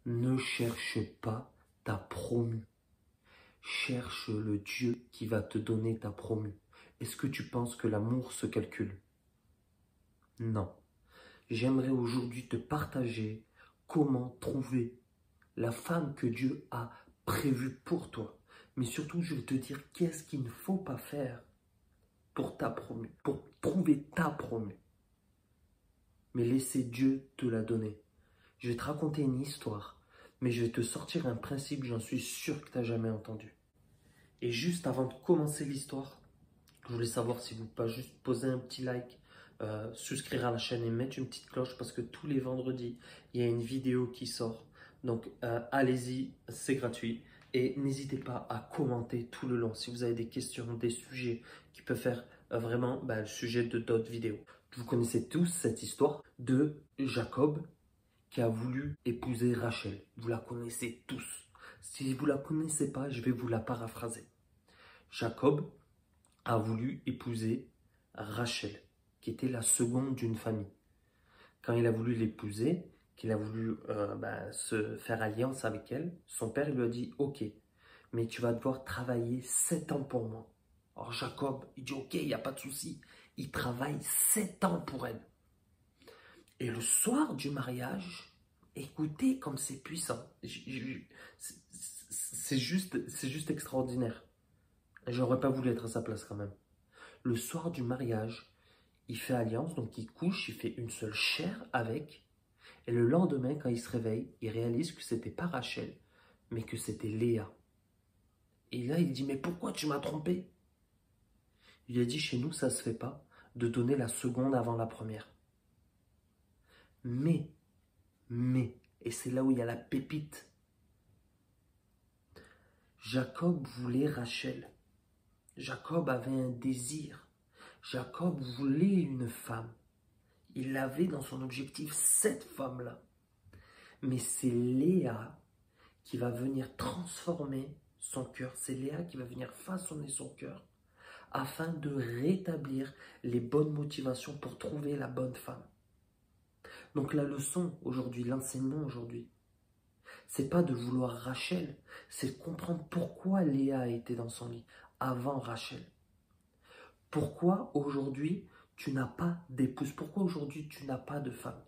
Ne cherche pas ta promu. Cherche le Dieu qui va te donner ta promu. Est-ce que tu penses que l'amour se calcule? Non. J'aimerais aujourd'hui te partager comment trouver la femme que Dieu a prévue pour toi. Mais surtout, je vais te dire qu'est-ce qu'il ne faut pas faire pour ta promu, pour trouver ta promu. Mais laissez Dieu te la donner. Je vais te raconter une histoire, mais je vais te sortir un principe, j'en suis sûr que tu n'as jamais entendu. Et juste avant de commencer l'histoire, je voulais savoir si vous pouvez pas juste poser un petit like, souscrire à la chaîne et mettre une petite cloche parce que tous les vendredis, il y a une vidéo qui sort. Donc allez-y, c'est gratuit. Et n'hésitez pas à commenter tout le long si vous avez des questions, des sujets qui peuvent faire vraiment le sujet de d'autres vidéos. Vous connaissez tous cette histoire de Jacob qui a voulu épouser Rachel. Vous la connaissez tous. Si vous ne la connaissez pas, je vais vous la paraphraser. Jacob a voulu épouser Rachel, qui était la seconde d'une famille. Quand il a voulu l'épouser, qu'il a voulu se faire alliance avec elle, son père lui a dit « Ok, mais tu vas devoir travailler 7 ans pour moi. » Alors Jacob, il dit « Ok, il n'y a pas de souci. » Il travaille 7 ans pour elle. Et le soir du mariage, écoutez comme c'est puissant. C'est juste extraordinaire. J'aurais pas voulu être à sa place quand même. Le soir du mariage, il fait alliance, donc il couche, il fait une seule chair avec. Et le lendemain, quand il se réveille, il réalise que c'était pas Rachel, mais que c'était Léa. Et là, il dit, mais pourquoi tu m'as trompé? Il a dit, chez nous, ça se fait pas de donner la seconde avant la première. Mais, et c'est là où il y a la pépite. Jacob voulait Rachel. Jacob avait un désir. Jacob voulait une femme. Il avait dans son objectif cette femme-là. Mais c'est Léa qui va venir transformer son cœur. C'est Léa qui va venir façonner son cœur afin de rétablir les bonnes motivations pour trouver la bonne femme. Donc la leçon aujourd'hui, l'enseignement aujourd'hui, c'est pas de vouloir Rachel, c'est de comprendre pourquoi Léa était dans son lit avant Rachel. Pourquoi aujourd'hui tu n'as pas d'épouse? Pourquoi aujourd'hui tu n'as pas de femme?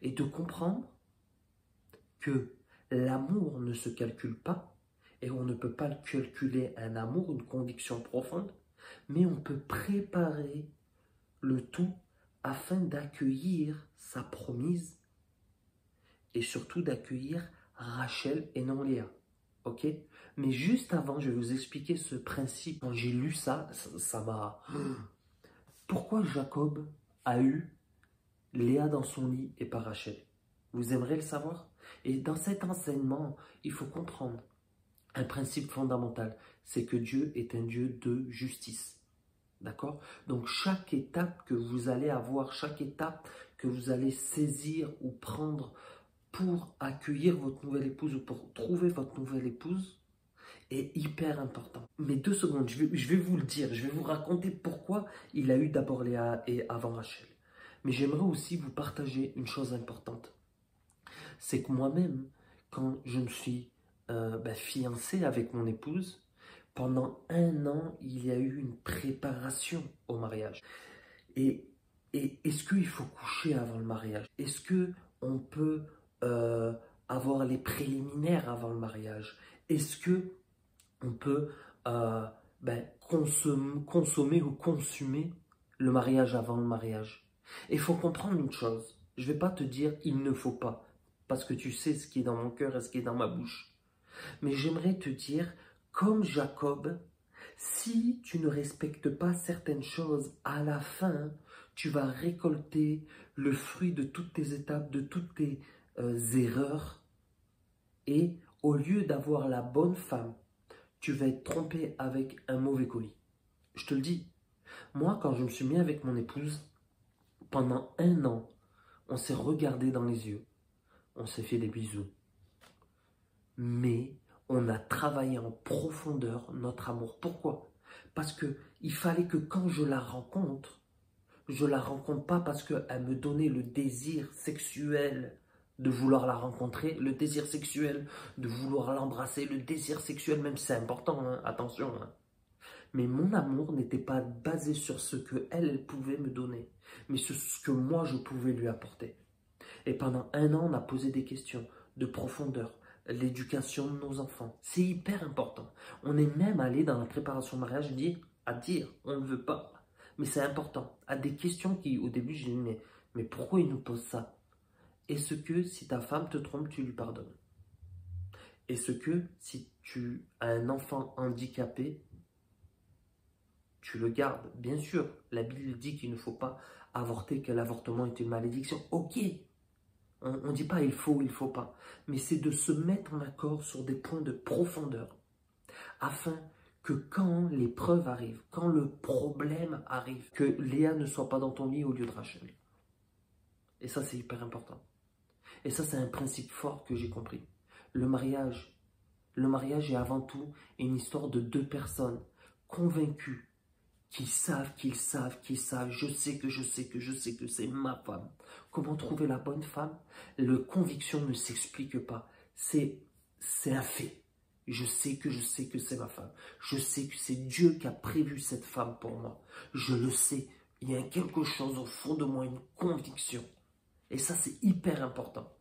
Et de comprendre que l'amour ne se calcule pas et on ne peut pas calculer un amour, une conviction profonde, mais on peut préparer le tout afin d'accueillir sa promise et surtout d'accueillir Rachel et non Léa. Ok? Mais juste avant, je vais vous expliquer ce principe. Quand j'ai lu ça m'a... Pourquoi Jacob a eu Léa dans son lit et pas Rachel? Vous aimeriez le savoir? Et dans cet enseignement, il faut comprendre un principe fondamental. C'est que Dieu est un Dieu de justice. D'accord? Donc chaque étape que vous allez avoir, chaque étape que vous allez saisir ou prendre pour accueillir votre nouvelle épouse ou pour trouver votre nouvelle épouse est hyper important. Mais 2 secondes, je vais vous le dire, je vais vous raconter pourquoi il a eu d'abord Léa et avant Rachel. Mais j'aimerais aussi vous partager une chose importante. C'est que moi-même, quand je me suis fiancé avec mon épouse, pendant 1 an, il y a eu une préparation au mariage. Et est-ce qu'il faut coucher avant le mariage? Est-ce qu'on peut avoir les préliminaires avant le mariage? Est-ce qu'on peut consommer ou consumer le mariage avant le mariage? Et il faut comprendre une chose. Je ne vais pas te dire il ne faut pas, parce que tu sais ce qui est dans mon cœur et ce qui est dans ma bouche. Mais j'aimerais te dire, comme Jacob, si tu ne respectes pas certaines choses, à la fin, tu vas récolter le fruit de toutes tes étapes, de toutes tes erreurs. Et au lieu d'avoir la bonne femme, tu vas être trompé avec un mauvais colis. Je te le dis. Moi, quand je me suis mis avec mon épouse, pendant 1 an, on s'est regardé dans les yeux. On s'est fait des bisous. Mais on a travaillé en profondeur notre amour. Pourquoi? Parce qu'il fallait que quand je la rencontre pas parce qu'elle me donnait le désir sexuel de vouloir la rencontrer, le désir sexuel, de vouloir l'embrasser, le désir sexuel, même si c'est important, hein, attention. Hein. Mais mon amour n'était pas basé sur ce que elle pouvait me donner, mais sur ce que moi je pouvais lui apporter. Et pendant 1 an, on a posé des questions de profondeur, l'éducation de nos enfants. C'est hyper important. On est même allé dans la préparation au mariage à dire, on ne veut pas. Mais c'est important. À des questions qui, au début, j'ai dit, mais pourquoi il nous pose ça? Est-ce que si ta femme te trompe, tu lui pardonnes? Est-ce que si tu as un enfant handicapé, tu le gardes? Bien sûr, la Bible dit qu'il ne faut pas avorter, que l'avortement est une malédiction. Ok, on ne dit pas il faut pas. Mais c'est de se mettre en accord sur des points de profondeur. Afin que quand l'épreuve arrive, quand le problème arrive, que Léa ne soit pas dans ton lit au lieu de Rachel. Et ça, c'est hyper important. Et ça, c'est un principe fort que j'ai compris. Le mariage est avant tout une histoire de 2 personnes convaincues, qui savent, je sais que c'est ma femme. Comment trouver la bonne femme? La conviction ne s'explique pas. C'est un fait. Je sais que c'est ma femme. Je sais que c'est Dieu qui a prévu cette femme pour moi. Je le sais. Il y a quelque chose au fond de moi, une conviction. Et ça, c'est hyper important.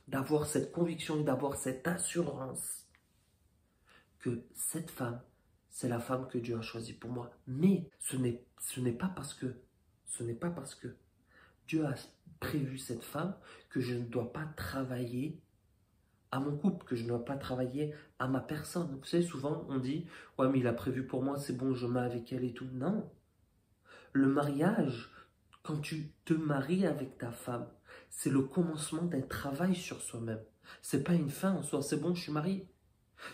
D'avoir cette conviction et d'avoir cette assurance que cette femme, c'est la femme que Dieu a choisie pour moi. Mais ce n'est pas parce que Dieu a prévu cette femme que je ne dois pas travailler à mon couple, que je ne dois pas travailler à ma personne. Vous savez, souvent on dit, ouais mais il a prévu pour moi, c'est bon, je mets avec elle et tout. Non. Le mariage, quand tu te maries avec ta femme, c'est le commencement d'un travail sur soi-même. C'est pas une fin en soi, c'est bon, je suis marié.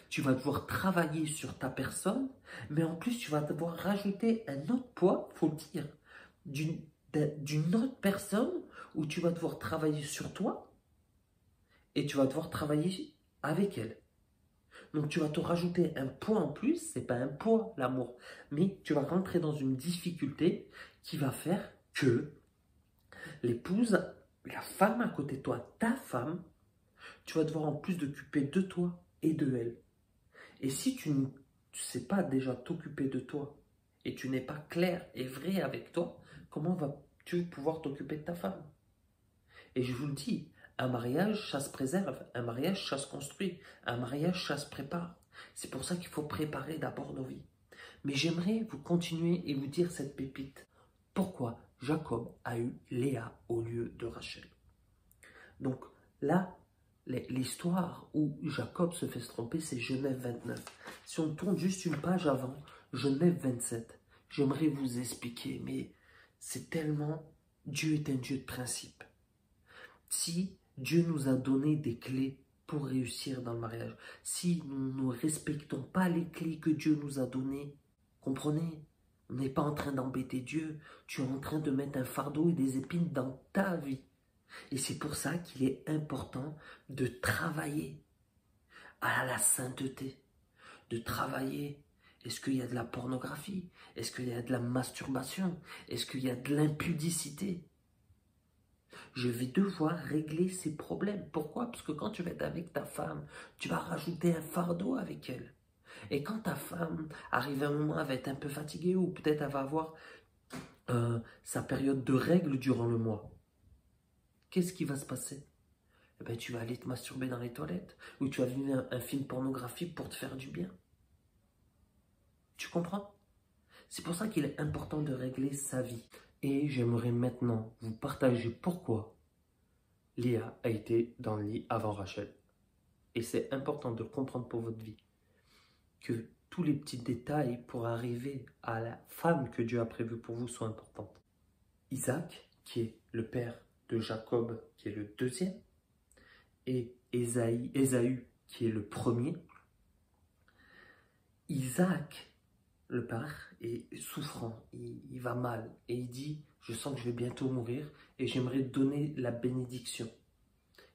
Tu vas devoir travailler sur ta personne, mais en plus, tu vas devoir rajouter un autre poids, faut le dire, d'une autre personne où tu vas devoir travailler sur toi et tu vas devoir travailler avec elle. Donc, tu vas te rajouter un poids en plus, c'est pas un poids, l'amour, mais tu vas rentrer dans une difficulté qui va faire que l'épouse, la femme à côté de toi, ta femme, tu vas devoir en plus t'occuper de toi et de elle. Et si tu ne sais pas déjà t'occuper de toi et tu n'es pas clair et vrai avec toi, comment vas-tu pouvoir t'occuper de ta femme? Et je vous le dis, un mariage, ça se préserve, un mariage, ça se construit, un mariage, ça se prépare. C'est pour ça qu'il faut préparer d'abord nos vies. Mais j'aimerais vous continuer et vous dire cette pépite. Pourquoi Jacob a eu Léa au lieu de Rachel? Donc là, l'histoire où Jacob se fait se tromper, c'est Genèse 29. Si on tourne juste une page avant, Genèse 27, j'aimerais vous expliquer, mais c'est tellement... Dieu est un Dieu de principe. Si Dieu nous a donné des clés pour réussir dans le mariage, si nous ne respectons pas les clés que Dieu nous a données, comprenez, on n'est pas en train d'embêter Dieu, tu es en train de mettre un fardeau et des épines dans ta vie. Et c'est pour ça qu'il est important de travailler à la sainteté, de travailler. Est-ce qu'il y a de la pornographie? Est-ce qu'il y a de la masturbation? Est-ce qu'il y a de l'impudicité? Je vais devoir régler ces problèmes. Pourquoi? Parce que quand tu vas être avec ta femme, tu vas rajouter un fardeau avec elle. Et quand ta femme arrive à un moment, elle va être un peu fatiguée ou peut-être elle va avoir sa période de règles durant le mois. Qu'est-ce qui va se passer? Eh ben, tu vas aller te masturber dans les toilettes ou tu vas vivre un film pornographique pour te faire du bien. Tu comprends? C'est pour ça qu'il est important de régler sa vie. Et j'aimerais maintenant vous partager pourquoi Léa a été dans le lit avant Rachel. Et c'est important de comprendre pour votre vie que tous les petits détails pour arriver à la femme que Dieu a prévue pour vous sont importants. Isaac, qui est le père de Jacob, qui est le deuxième, et Ésaü, qui est le premier. Isaac, le père, est souffrant, il va mal, et il dit, je sens que je vais bientôt mourir, et j'aimerais donner la bénédiction.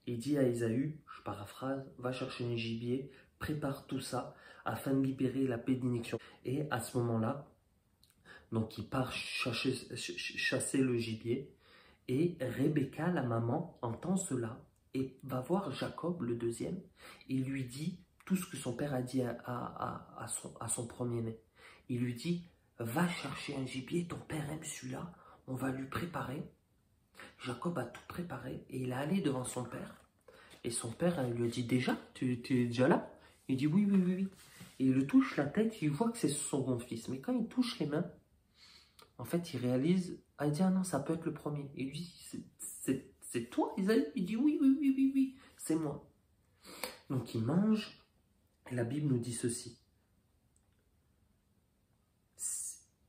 Il dit à Ésaü, je paraphrase, va chercher un gibier, prépare tout ça, afin de libérer la bénédiction. Et à ce moment-là, donc il part chasser le gibier, et Rebecca, la maman, entend cela, et va voir Jacob, le deuxième, et lui dit tout ce que son père a dit à son premier-né. Il lui dit, va chercher un gibier, ton père aime celui-là, on va lui préparer. Jacob a tout préparé et il est allé devant son père. Et son père lui a dit, déjà, tu es déjà là? Il dit, oui, oui, oui, oui. Et il le touche la tête, il voit que c'est son bon fils. Mais quand il touche les mains, en fait, il réalise, il dit, ah non, ça peut être le premier. Et il lui dit, c'est toi, Isaïe? Il dit, oui, oui, oui, oui, oui, c'est moi. Donc il mange, et la Bible nous dit ceci.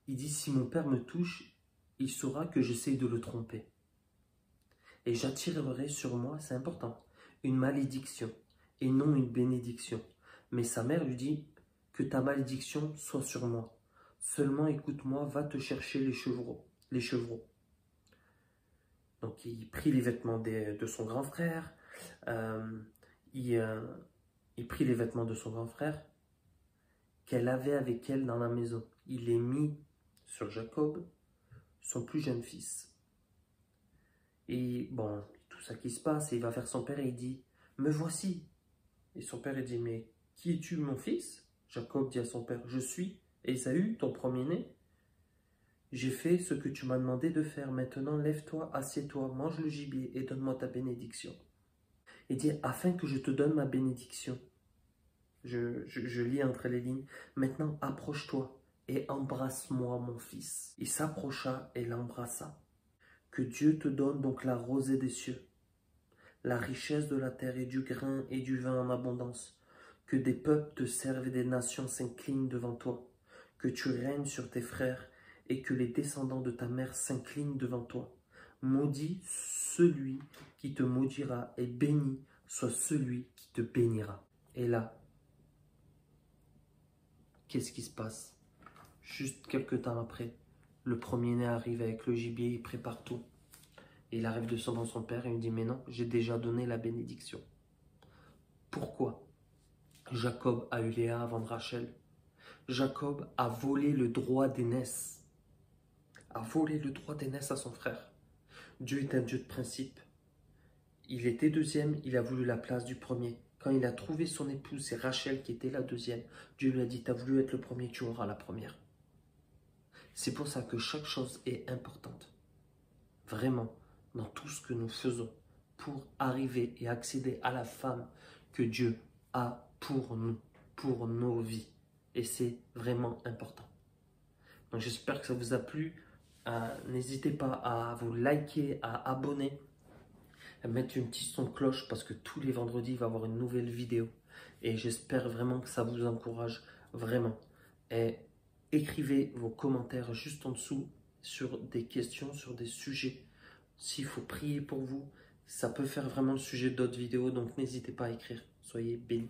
Il dit, si mon père me touche, il saura que j'essaye de le tromper. Et j'attirerai sur moi, c'est important, une malédiction et non une bénédiction. Mais sa mère lui dit, que ta malédiction soit sur moi. Seulement écoute-moi, va te chercher les chevreaux. Donc il prit les vêtements de son grand frère, il prit les vêtements de son grand frère qu'elle avait avec elle dans la maison. Il les mit sur Jacob, son plus jeune fils. Et bon, tout ça qui se passe, et il va vers son père et il dit, me voici. Et son père il dit, mais qui es-tu, mon fils? Jacob dit à son père, je suis Ésaü, ton premier-né. J'ai fait ce que tu m'as demandé de faire. Maintenant, lève-toi, assieds-toi, mange le gibier et donne-moi ta bénédiction. Il dit, afin que je te donne ma bénédiction. Je lis entre les lignes. Maintenant, approche-toi et embrasse-moi, mon fils. Il s'approcha et l'embrassa. Que Dieu te donne donc la rosée des cieux, la richesse de la terre et du grain et du vin en abondance. Que des peuples te servent et des nations s'inclinent devant toi. Que tu règnes sur tes frères et que les descendants de ta mère s'inclinent devant toi. Maudit celui qui te maudira et béni soit celui qui te bénira. Et là, qu'est-ce qui se passe? Juste quelques temps après, le premier-né arrive avec le gibier, il prépare tout. Et il arrive devant son père et il dit, mais non, j'ai déjà donné la bénédiction. Pourquoi? Jacob a eu Léa avant de Rachel. Jacob a volé le droit d'aînesse. A volé le droit d'aînesse à son frère. Dieu est un Dieu de principe. Il était deuxième, il a voulu la place du premier. Quand il a trouvé son épouse, c'est Rachel qui était la deuxième. Dieu lui a dit, tu as voulu être le premier, tu auras la première. C'est pour ça que chaque chose est importante. Vraiment, dans tout ce que nous faisons, pour arriver et accéder à la femme que Dieu a pour nous, pour nos vies. Et c'est vraiment important. Donc j'espère que ça vous a plu. N'hésitez pas à vous liker, à abonner, à mettre une petite son de cloche parce que tous les vendredis, il va y avoir une nouvelle vidéo. Et j'espère vraiment que ça vous encourage, vraiment. Et écrivez vos commentaires juste en dessous sur des questions, sur des sujets. S'il faut prier pour vous, ça peut faire vraiment le sujet d'autres vidéos. Donc n'hésitez pas à écrire. Soyez bénis.